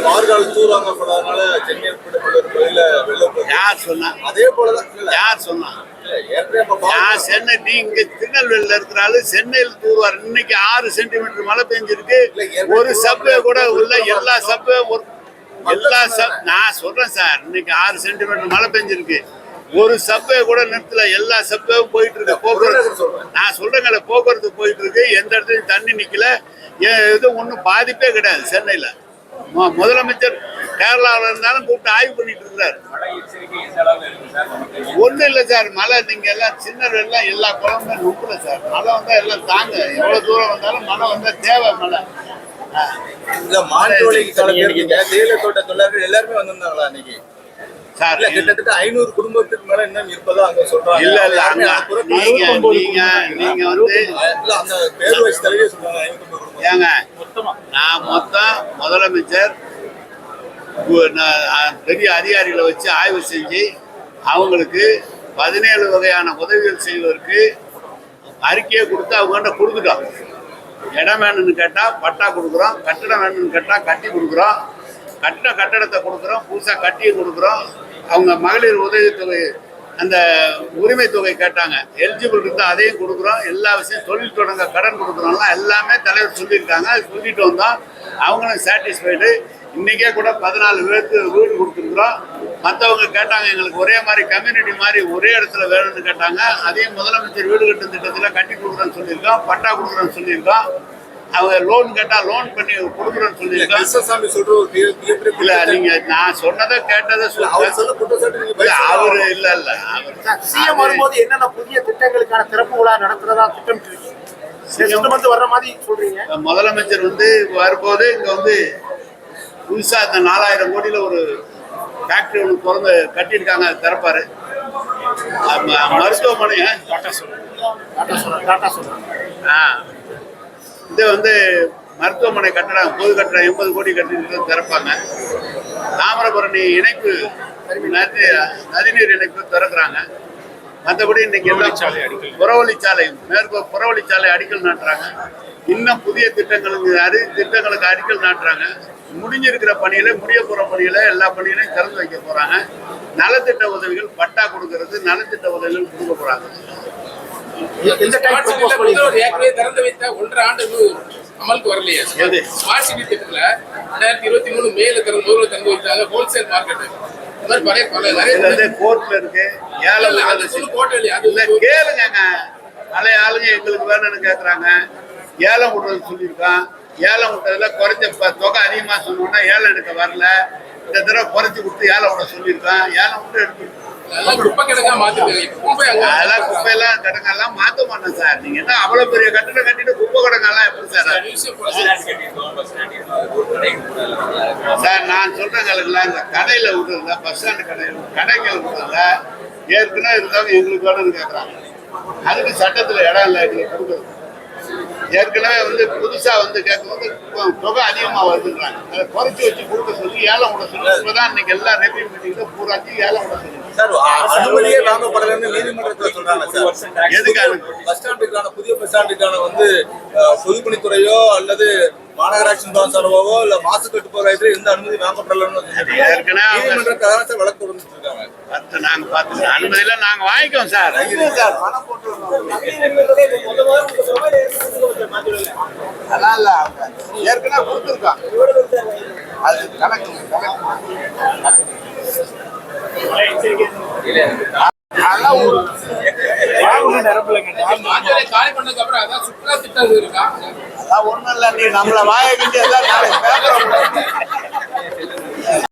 மார்கால் தூர் வாங்கப்படாதனால சென்னை யார் சொன்னா? அதே போலதான் யார் சொன்னா? சென்னை நீங்க திருநெல்வேலியில இருக்கிறாலும் சென்னையில் தூர்வார். இன்னைக்கு 6 சென்டிமீட்டர் மழை பெஞ்சிருக்கு. ஒரு சப்வே கூட உள்ள எல்லா சப்வே நான் சொல்றேன் சார், இன்னைக்கு 6 சென்டிமீட்டர் மழை பெஞ்சிருக்கு. ஒரு சப்வே கூட நிறுத்தல, எல்லா சப்வேவும் போயிட்டு இருக்கு. போக்குவரத்து நான் சொல்றேங்கல்ல, போக்குவரத்து போயிட்டு இருக்கு. எந்த இடத்துலையும் தண்ணி நிக்கல. இது ஒன்றும் பாதிப்பே கிடையாது. சென்னையில முதலமைச்சர் கேரளாவில் இருந்தாலும் கூப்பிட்டு ஆய்வு பண்ணிட்டு இருக்கிறாரு. ஒன்றும் இல்லை சார், மழை நீங்க எல்லாம் சின்ன எல்லாம் எல்லா குளமுமே நுக்கல சார். மழை வந்தா எல்லாம் தாங்க, எவ்வளவு தூரம் வந்தாலும் மழை வந்தா தேவை. மழை தோட்ட தொழிலாளர்கள் எல்லாருமே வந்திருந்தாங்களா இன்னைக்கு சார்? கிட்டத்தட்ட 500 குடும்பத்துக்கு மேல இன்னும் இருப்பதா அங்க சொல்றாங்க. இல்ல இல்ல, நீங்க வந்து அந்த பேர் வச்சு தலைவே சொல்றாங்க. ஏங்க நான் மொத்தம் முதலமைச்சர் பெரிய அதிகாரிகளை வச்சு ஆய்வு செஞ்சு அவங்களுக்கு 17 வகையான உதவிகள் செய்வதற்கு அறிக்கையை கொடுத்து அவங்ககிட்ட கொடுத்துட்டோம். இடம் வேணும்னு கேட்டால் பட்டா கொடுக்குறோம், கட்டிடம் வேணும்னு கேட்டால் கட்டி கொடுக்குறோம், கட்டடத்தை கொடுக்குறோம், புதுசாக கட்டியை கொடுக்குறோம். அவங்க மகளிர் உதவித்தொகை அந்த உரிமை தொகை கேட்டாங்க, எலிஜிபிள் இருந்தால் அதையும் கொடுக்குறோம். எல்லா விஷயம் தொழில் தொடங்க கடன் கொடுக்குறோம்லாம் எல்லாமே தலைவர் சொல்லியிருக்காங்க. அது சொல்லிட்டு வந்தோம். அவங்களும் சாட்டிஸ்ஃபைடு. இன்றைக்கே கூட 14 பேருக்கு வீடு கொடுத்துருக்குறோம். மற்றவங்க கேட்டாங்க, எங்களுக்கு ஒரே மாதிரி கம்யூனிட்டி மாதிரி ஒரே இடத்துல வேணும்னு கேட்டாங்க. அதையும் முதலமைச்சர் வீடு கட்டும் திட்டத்தில் கட்டி கொடுக்குறோன்னு சொல்லியிருக்கோம், பட்டா கொடுக்குறோன்னு சொல்லியிருக்கோம். அவங்க லோன் கேட்டால் லோன் பண்ணி கொடுக்குறோன்னு சொல்லியிருக்கோம். இல்லை நீங்கள் நான் சொன்னதை கேட்டதை அவரு இல்லை இல்லை அவர் சிஎம் வரும்போது என்னென்ன புதிய திட்டங்களுக்கான திறப்பு விழா நடத்துறதா திட்டம் வர்ற மாதிரி சொல்றீங்க? முதலமைச்சர் வந்து வரும்போது இங்கே வந்து புதுசாக இந்த 4000 கோடியில் ஒரு ஃபேக்ட்ரி ஒன்று திறந்து கட்டியிருக்காங்க, அதை திறப்பாரு. மருத்துவமனை இது வந்து மருத்துவமனை கட்டடம், பொது கட்டடம் 80 கோடி கட்டிட்டு திறப்பாங்க. தாமிரபரணி இணைப்பு நதிநீர் இணைப்பு திறக்கிறாங்க. மற்றபடி இன்னைக்கு எல்லாம் புறவழிச்சாலை புறவழிச்சாலை அடிக்கல் நாட்டுறாங்க. இன்னும் புதிய திட்டங்களுக்கு அடிக்கல் நாட்டுறாங்க. முடிஞ்சிருக்கிற பணியில, முடிய போற பணியில எல்லா பணிகளையும் திறந்து வைக்க போறாங்க. நலத்திட்ட உதவிகள் பட்டா கொடுக்கறது, நலத்திட்ட உதவிகள் கொடுக்க போறாங்க. திறந்து வைத்த 1.5 ஆண்டு அமலுக்கு வரலையா? ஸ்மார்ட் சிட்டி திட்டத்துல 2023 மேல திறந்து வைத்தாங்க. ஹோல்சேல் மார்க்கெட் கோர்ட்ல இருக்கு. கேளுங்க, பழைய ஆளுங்க எங்களுக்கு வேணும்னு கேக்குறாங்க. ஏலம் விடுறது சொல்லியிருக்கான். ஏலம் விட்டதுல குறைஞ்ச தொகை அதிகமா சொன்னோம்னா ஏலம் எடுக்க வரல. இந்த தடவை குறைச்சி கொடுத்து ஏலம் விட சொல்லியிருக்கான். ஏலம் விட்டு எடுத்து அதெல்லாம் குப்பையெல்லாம் கிடங்கெல்லாம் மாற்ற மாட்டோம் சார். நீங்க என்ன அவ்வளவு பெரிய கட்டிடம் கட்டிட்டு குப்பை கிடங்கெல்லாம் எப்படி சார்? சார் நான் சொல்றேங்கல்ல, இந்த கடையில விடுறதுல, பஸ் ஸ்டாண்டு கடைகள் விடுறதுல ஏற்கனவே இருந்தவங்க எங்களுக்கு வேணும்னு கேட்கறாங்க. அதுக்கு சட்டத்துல இடம் இல்லை எங்களுக்கு கொடுக்குறது. ஏற்கனவே வந்து புதுசா வந்து கேட்கும்போது தொகை அதிகமா வருதுன்றாங்க. அதை குறைச்சி வச்சு கொடுக்க சொல்லி ஏலம் விட சொல்லி இப்பதான் இன்னைக்கு எல்லா ரெவியூ மீட்டிங்ல பூராச்சு ஏலம் விட சொல்லி அனுமதியே வாங்கப்படலன்னு நீதிமன்றத்தில் சொல்றாங்க. எதுக்காக பஸ் ஸ்டாண்டுக்கான புதிய பஸ் ஸ்டாண்டுக்கான வந்து பொதுப்பணித்துறையோ அல்லது மாநகராட்சி செலவோ இல்ல மாசு கட்டுப்பாடு எந்த அனுமதி வாங்கப்படலன்னு நீதிமன்றத்தை வழக்கு தொடர்ந்துட்டு இருக்காங்க. நாங்க பாத்து அனுமதியில நாங்க வாங்கிக்கோம் சார். பணம் போட்டு அதெல்லாம் இல்ல, ஏற்கனவே கொடுத்துருக்கான். அது கணக்கு ஒண்ணும் இல்ல. நீ நம்மள வாய கிட்ட